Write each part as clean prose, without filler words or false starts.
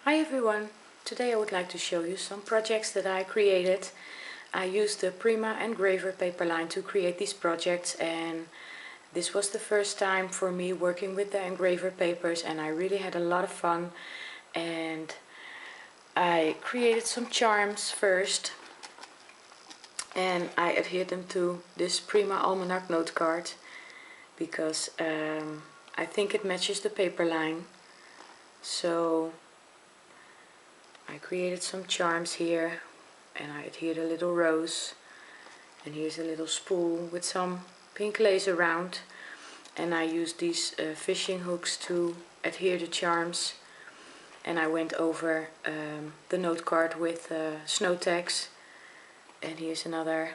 Hi everyone! Today I would like to show you some projects that I created. I used the Prima Engraver paper line to create these projects, and this was the first time for me working with the Engraver papers, and I really had a lot of fun. And I created some charms first, and I adhered them to this Prima Almanac note card because I think it matches the paper line. So I created some charms here, and I adhered a little rose, and here's a little spool with some pink lace around, and I used these fishing hooks to adhere the charms, and I went over the note card with snow tags, and here's another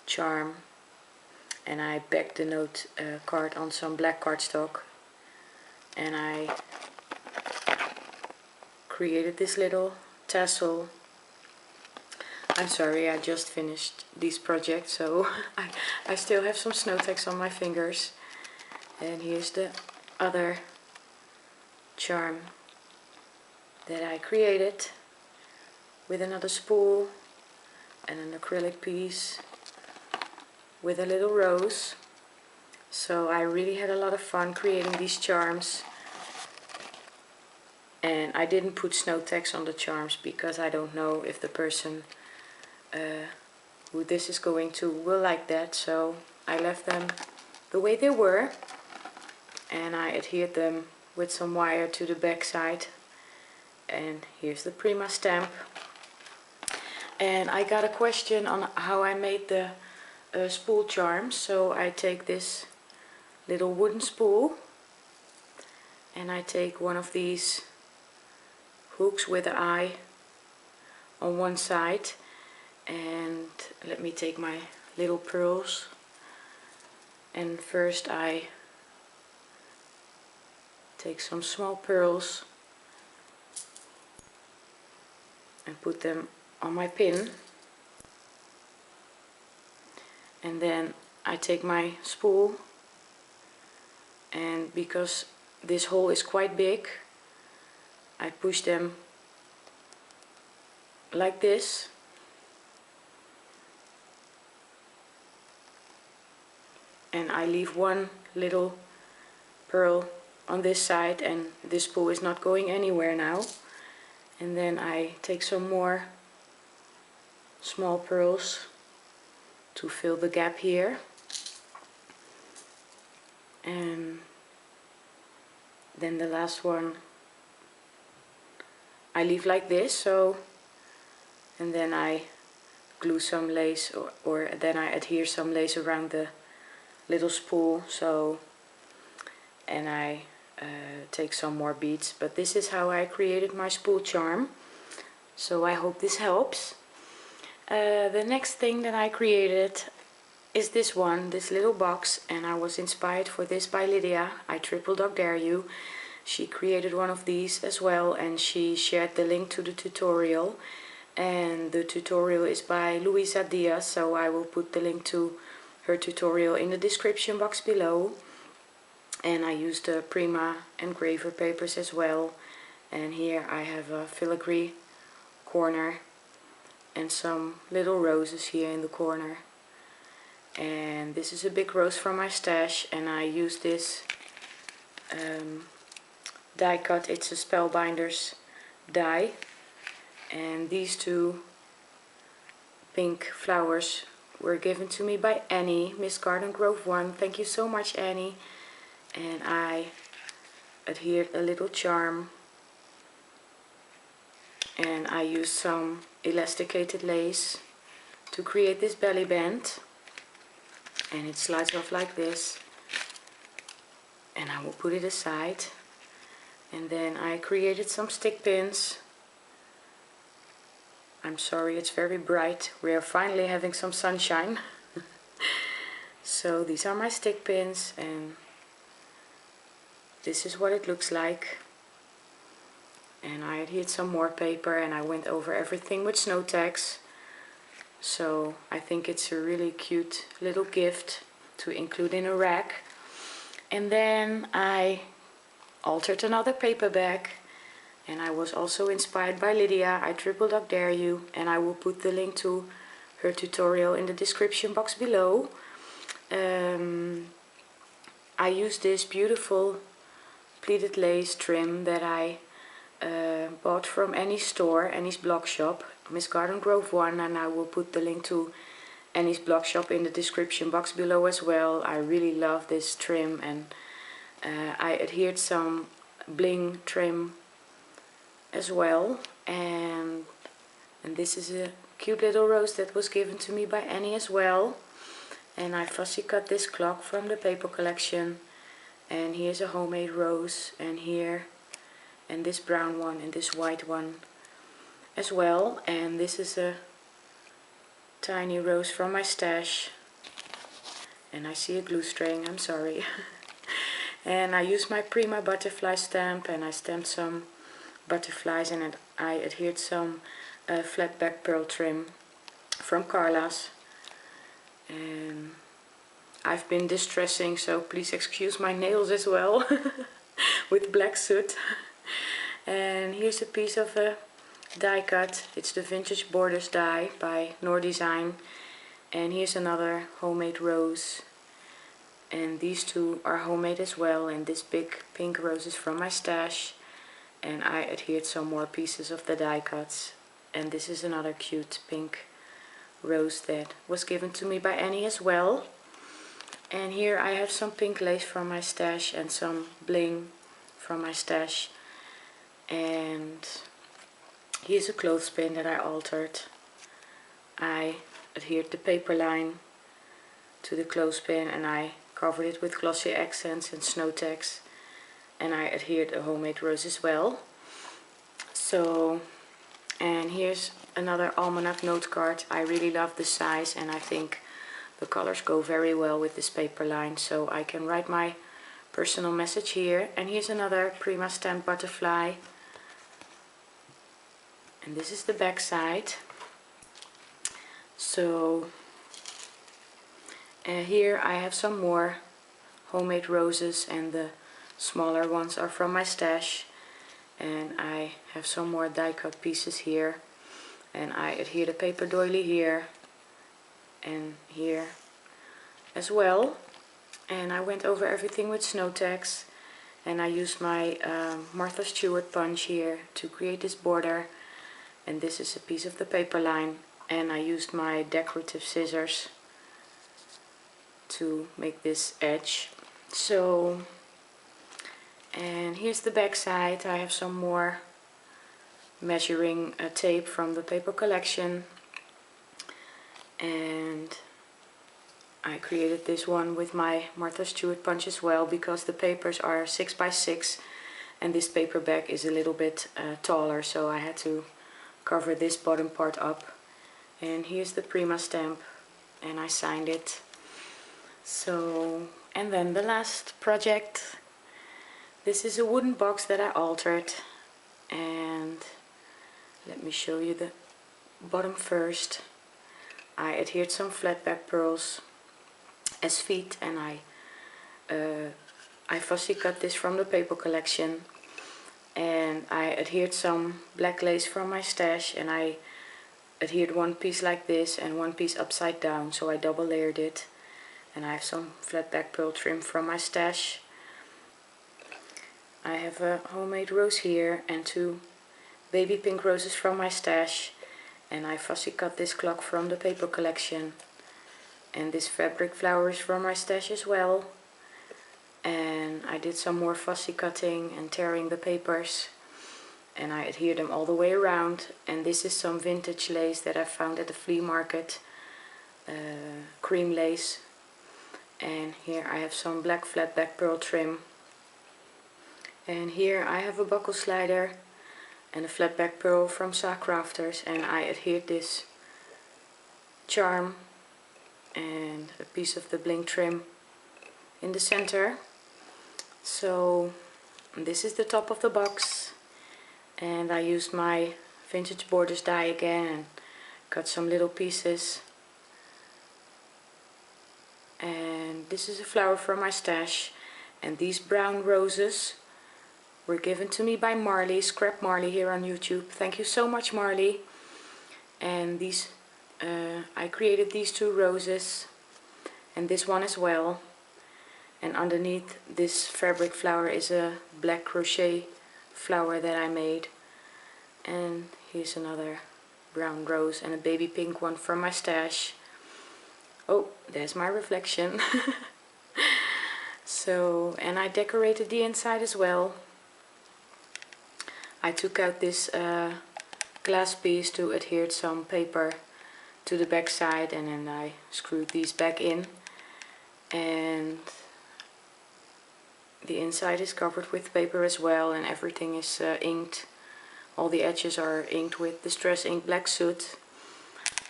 charm, and I backed the note card on some black cardstock, and I created this little tassel. I'm sorry, I just finished these projects, so I still have some snow tags on my fingers. And here's the other charm that I created with another spool and an acrylic piece with a little rose. So I really had a lot of fun creating these charms. And I didn't put snow tags on the charms because I don't know if the person who this is going to will like that, so I left them the way they were, and I adhered them with some wire to the back side. And here's the Prima stamp. And I got a question on how I made the spool charms, so I take this little wooden spool and I take one of these hooks with the eye on one side, and let me take my little pearls, and first I take some small pearls and put them on my pin, and then I take my spool, and because this hole is quite big, I push them like this, and I leave one little pearl on this side, and this spool is not going anywhere now. And then I take some more small pearls to fill the gap here, and then the last one I leave like this, so, and then I glue some lace, or then I adhere some lace around the little spool, so, and I take some more beads. But this is how I created my spool charm, so I hope this helps. The next thing that I created is this one, this little box, and I was inspired for this by Lydia. I triple dog dare you. She created one of these as well, and she shared the link to the tutorial, and the tutorial is by Luisa Diaz, so I will put the link to her tutorial in the description box below. And I used the Prima Engraver papers as well, and here I have a filigree corner and some little roses here in the corner, and this is a big rose from my stash, and I use this die cut. It's a Spellbinders die, and these two pink flowers were given to me by Annie, Miss Garden Grove 1. Thank you so much, Annie. And I adhered a little charm, and I used some elasticated lace to create this belly band, and it slides off like this, and I will put it aside. And then I created some stick pins. I'm sorry, it's very bright. We are finally having some sunshine. So these are my stick pins, and this is what it looks like. And I adhered some more paper, and I went over everything with snow tags. So I think it's a really cute little gift to include in a rack. And then I altered another paper bag And I was also inspired by Lydia. I triple dog dare you, and I will put the link to her tutorial in the description box below. I use this beautiful pleated lace trim that I bought from Annie's store, Annie's blog shop, Miss Garden Grove 1, and I will put the link to Annie's blog shop in the description box below as well. I really love this trim, and I adhered some bling trim as well, and this is a cute little rose that was given to me by Annie as well. And I fussy cut this clock from the paper collection, and here's a homemade rose, and here, and this brown one, and this white one as well. And this is a tiny rose from my stash, and I see a glue string, I'm sorry. And I used my Prima butterfly stamp, and I stamped some butterflies, and I adhered some flat back pearl trim from Carla's. And I've been distressing, so please excuse my nails as well with black soot. And here's a piece of a die cut. It's the Vintage Borders die by Noor Design. And here's another homemade rose, and these two are homemade as well. And this big pink rose is from my stash, and I adhered some more pieces of the die cuts. And this is another cute pink rose that was given to me by Annie as well. And here I have some pink lace from my stash and some bling from my stash. And here's a clothespin that I altered. I adhered the paper line to the clothespin, and I covered it with glossy accents and snow tags, and I adhered a homemade rose as well. So, and here's another almanac note card. I really love the size, and I think the colors go very well with this paper line, so I can write my personal message here. And here's another Prima stamped butterfly, and this is the back side. So here I have some more homemade roses, and the smaller ones are from my stash. And I have some more die cut pieces here, and I adhere the paper doily here and here as well. And I went over everything with snow tags, and I used my Martha Stewart punch here to create this border. And this is a piece of the paper line, and I used my decorative scissors to make this edge. So, and here's the back side. I have some more measuring tape from the paper collection, and I created this one with my Martha Stewart punch as well, because the papers are 6 by 6 and this paper bag is a little bit taller, so I had to cover this bottom part up. And here's the Prima stamp, and I signed it. So, and then the last project. This is a wooden box that I altered, and let me show you the bottom first. I adhered some flat back pearls as feet, and I fussy cut this from the paper collection, and I adhered some black lace from my stash, and I adhered one piece like this and one piece upside down, so I double layered it. And I have some flat back pearl trim from my stash. I have a homemade rose here and two baby pink roses from my stash, and I fussy cut this clock from the paper collection, and this fabric flower is from my stash as well. And I did some more fussy cutting and tearing the papers, and I adhered them all the way around. And this is some vintage lace that I found at the flea market, cream lace. And here I have some black flat back pearl trim. And here I have a buckle slider and a flat back pearl from Sa Crafters, and I adhered this charm and a piece of the bling trim in the center. So this is the top of the box, and I used my Vintage Borders die again and cut some little pieces. And this is a flower from my stash, and these brown roses were given to me by Marley, Scrap Marley here on YouTube. Thank you so much, Marley. And these, I created these 2 roses and this one as well. And underneath this fabric flower is a black crochet flower that I made. And here's another brown rose and a baby pink one from my stash. Oh, there's my reflection. So, and I decorated the inside as well. I took out this glass piece to adhere some paper to the back side, and then I screwed these back in, and the inside is covered with paper as well, and everything is inked. All the edges are inked with Distress Ink Black Soot.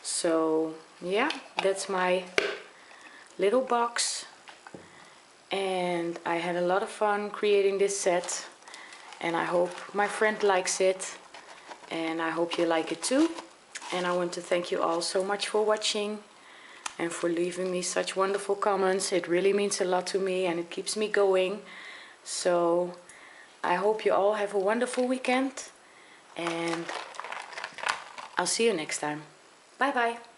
So yeah, that's my little box, and I had a lot of fun creating this set, and I hope my friend likes it, and I hope you like it too. And I want to thank you all so much for watching and for leaving me such wonderful comments. It really means a lot to me and it keeps me going. So I hope you all have a wonderful weekend, and I'll see you next time. Bye bye.